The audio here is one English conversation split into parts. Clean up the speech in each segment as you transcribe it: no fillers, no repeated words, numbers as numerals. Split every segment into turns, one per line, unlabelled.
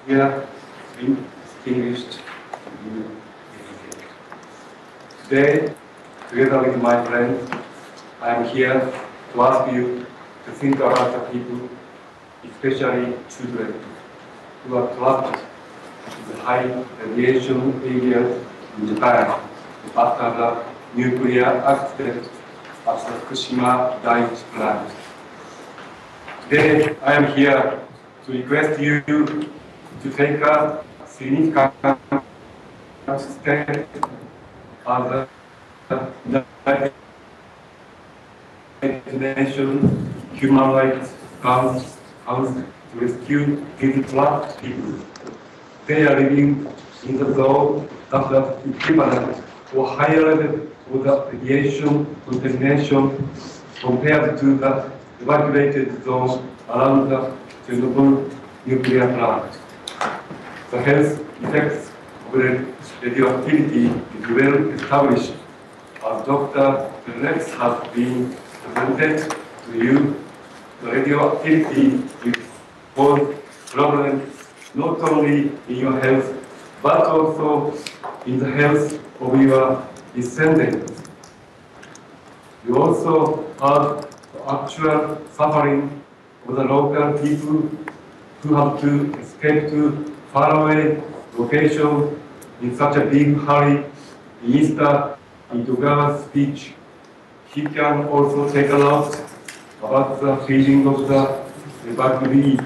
Dear distinguished today, together with my friends, I am here to ask you to think about the people, especially children, who are trapped in the high radiation areas in Japan after the nuclear accident at the Fukushima Daiichi plant. Today, I am here to request you to take a significant step as the United Nations Human Rights Council to rescue these trapped people. They are living in the zone that is equivalent or higher level of the radiation contamination compared to the evacuated zone around the Chernobyl nuclear plant. The health effects of radioactivity is well established. As Dr. Rex has been presented to you, the radioactivity will cause problems not only in your health, but also in the health of your descendants. You also have the actual suffering of the local people who have to escape to faraway location in such a big hurry. In Mr. Itogawa's speech, he can also take a lot about the feeling of the evacuee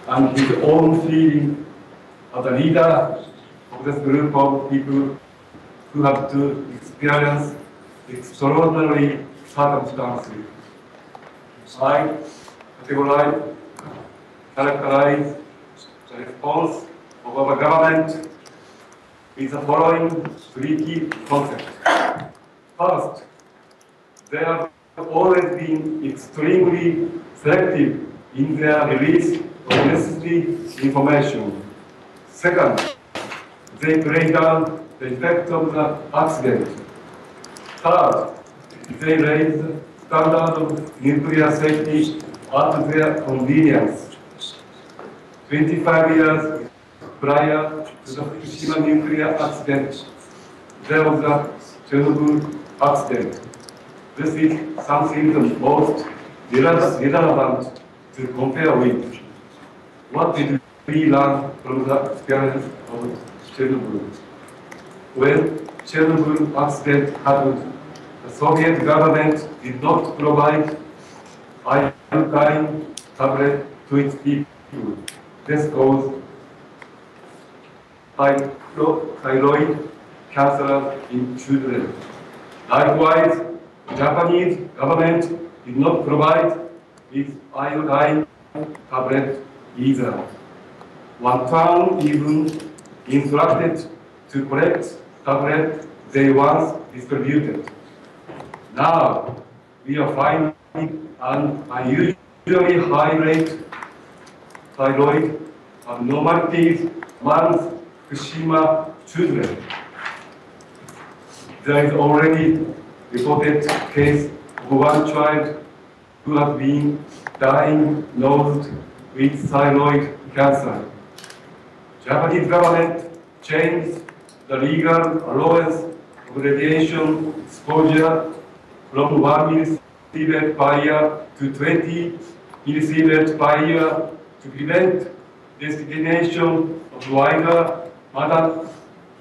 and his own feeling as a leader of this group of people who have to experience extraordinary circumstances. I categorize, characterize the response of our government with the following three key concepts. First, they have always been extremely selective in their release of necessary information. Second, they play down the effect of the accident. Third, they raise the standard of nuclear safety at their convenience. 25 years prior to the Fukushima nuclear accident, there was a Chernobyl accident. This is something the most relevant to compare with. What did we learn from the experience of Chernobyl? When Chernobyl accident happened, the Soviet government did not provide iodine tablet to its people. This caused thyroid cancer in children. Likewise, the Japanese government did not provide its iodine tablet either. One town even instructed to collect tablets they once distributed. Now, we are finding an unusually high rate thyroid abnormalities among Fukushima children. There is already reported case of one child who has been diagnosed with thyroid cancer. Japanese government changed the legal allowance of radiation exposure from 1 millisievert per year to 20 millisievert per year to prevent designation of wider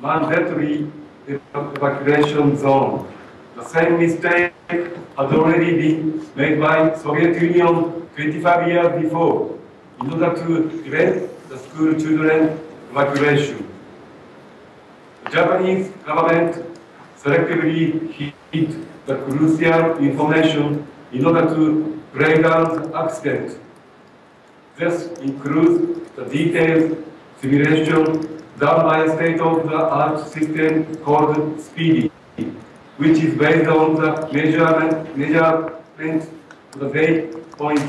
mandatory evacuation zone. The same mistake had already been made by Soviet Union 25 years before in order to prevent the school children evacuation. The Japanese government selectively hid the crucial information in order to break down the accident. This includes the detailed simulation done by a state-of-the-art system called SPEEDY, which is based on the measurement of the date points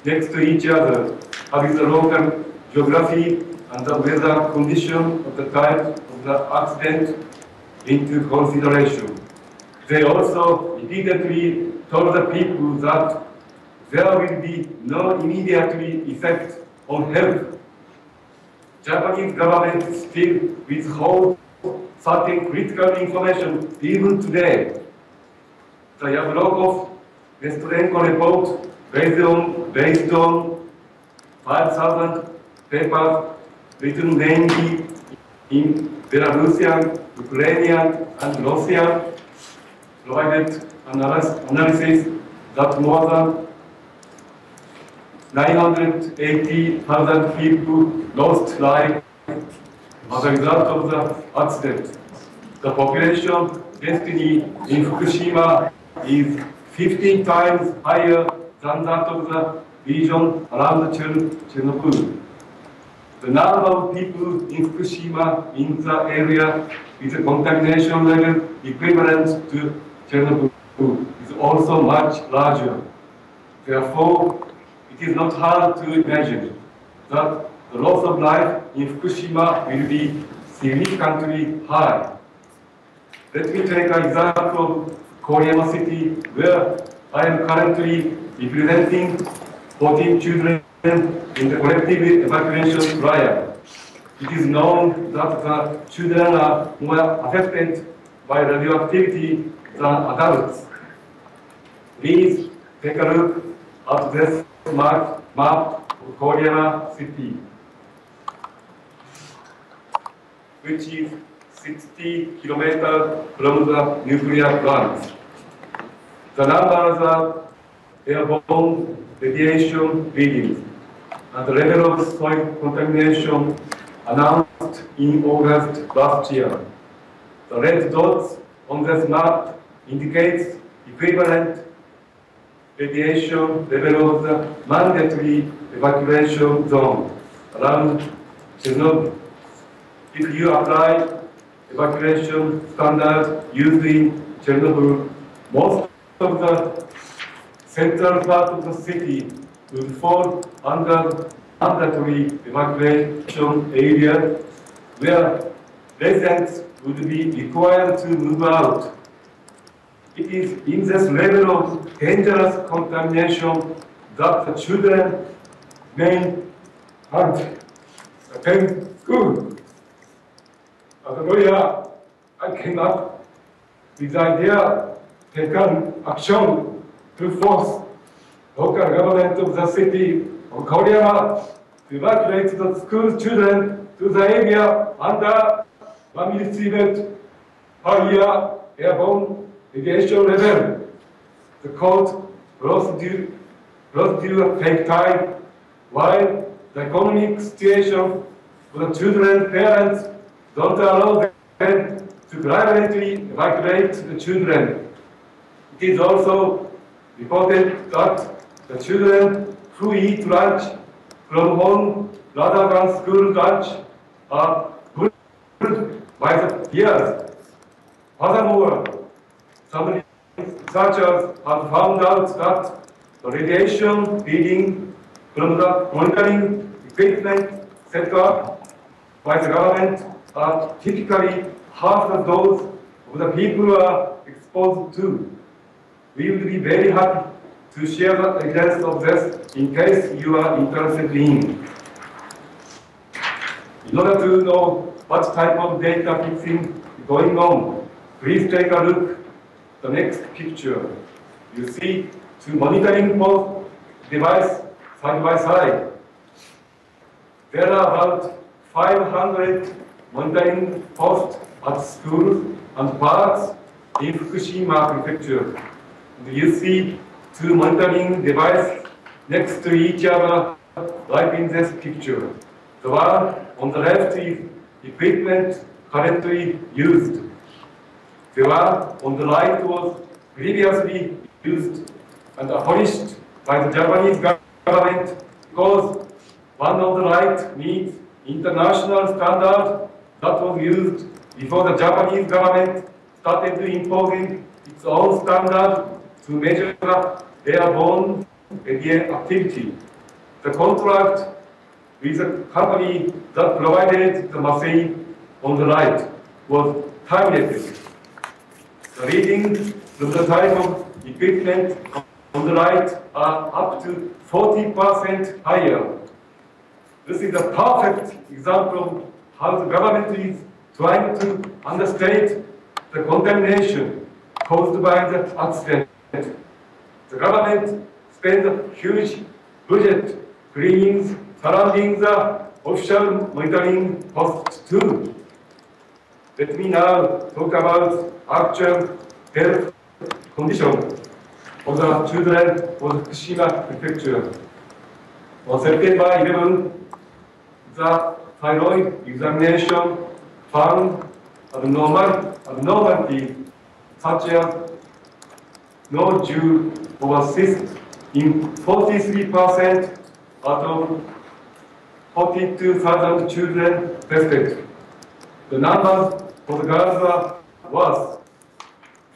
next to each other, having the local geography and the weather condition of the time of the accident into consideration. They also repeatedly told the people that there will be no immediate effect on health Japanese government still withhold certain critical information even today. The Yablokov Nestorenko report based on 5,000 papers written mainly in Belarusian, Ukrainian, and Russian, provided analysis that more than 980,000 people lost life as a result of the accident. The population destiny in Fukushima is 15 times higher than that of the region around Chernobyl. The number of people in Fukushima in the area with a contamination level equivalent to Chernobyl is also much larger. Therefore, it is not hard to imagine that the loss of life in Fukushima will be significantly high. Let me take an example of Koriyama City, where I am currently representing 14 children in the collective evacuation trial. It is known that the children are more affected by radioactivity than adults. Please take a look at this map of Koriyama City, which is 60 kilometers from the nuclear plant. The numbers are airborne radiation readings, and the level of soil contamination announced in August last year. The red dots on this map indicates equivalent radiation level of the mandatory evacuation zone around Chernobyl. If you apply evacuation standards used in Chernobyl, most of the central part of the city would fall under mandatory evacuation area, where residents would be required to move out. It is in this level of dangerous contamination that the children may attend school. As a lawyer, I cannot, with the idea, take an action to force local government of the city of Koriyama to evacuate the school children to the area under 1 millisievert per year airborne radiation level. The court procedure take time, while the economic situation for the children's parents don't allow them to privately evacuate the children. It is also reported that the children who eat lunch from home rather than school lunch are bullied by the peers. Furthermore, some researchers have found out that the radiation reading from the monitoring equipment set up by the government are typically half the dose of the people who are exposed to. We would be very happy to share the evidence of this in case you are interested in. In order to know what type of data fixing is going on, please take a look at the next picture. You see two monitoring post devices side by side. There are about 500 monitoring posts at schools and parks in Fukushima Prefecture. And you see two monitoring devices next to each other, like in this picture. The one on the left is equipment currently used. The one on the right was previously used and abolished by the Japanese government because one on the right meets international standard that was used before the Japanese government started imposing its own standard to measure airborne radioactivity. The contract with the company that provided the machine on the right was terminated. The readings from the type of equipment on the right are up to 40% higher. This is a perfect example of how the government is trying to understate the contamination caused by the accident. The government spends a huge budget cleaning surrounding the official monitoring posts too. Let me now talk about actual health condition of the children of Fukushima Prefecture. On September 11, the thyroid examination found abnormalities such as nodule or cyst in 43% out of 42,000 children tested. The numbers for the girls were worse.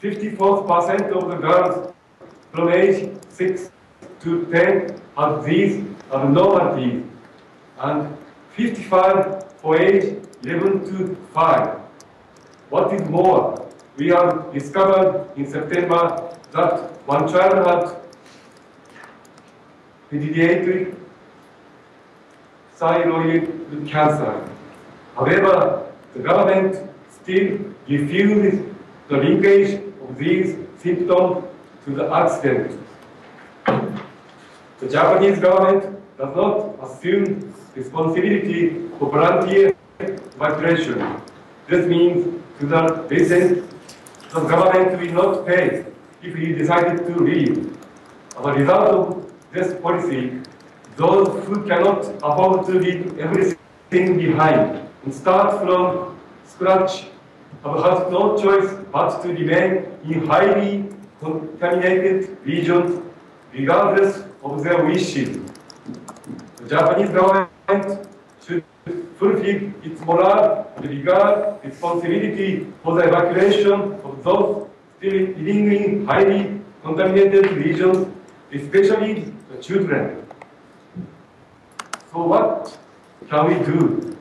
54% of the girls from age 6 to 10 had these abnormalities, and 55 for age 11 to 5. What is more, we have discovered in September that one child had pediatric thyroid cancer. However, the government still refuses the linkage of these symptoms to the accident. The Japanese government does not assume responsibility for volunteer evacuation. This means to the resident, the government will not pay if he decided to leave. As a result of this policy, those who cannot afford to leave everything behind and start from scratch have had no choice but to remain in highly contaminated regions regardless of their wishes. The Japanese government should fulfill its moral and regard responsibility for the evacuation of those still living in highly contaminated regions, especially the children. So what can we do?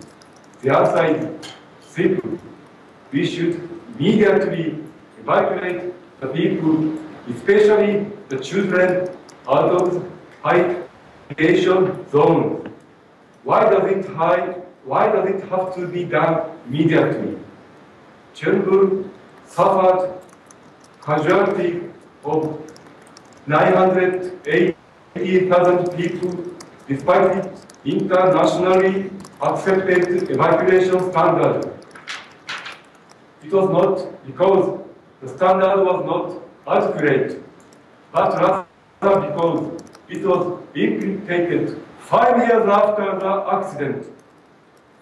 The answer is simple. We should immediately evacuate the people, especially the children, out of high radiation zones. Why does it have to be done immediately? Chernobyl suffered casualty of 980,000 people despite its internationally accepted evacuation standard. It was not because the standard was not accurate, but rather because it was implemented 5 years after the accident.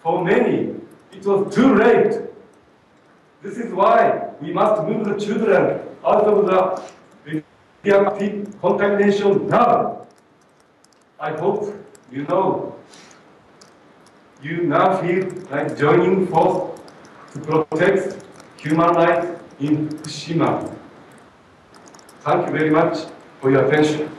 For many, it was too late. This is why we must move the children out of the radioactive contamination now. I hope you now feel like joining force to protect human life in Fukushima. Thank you very much for your attention.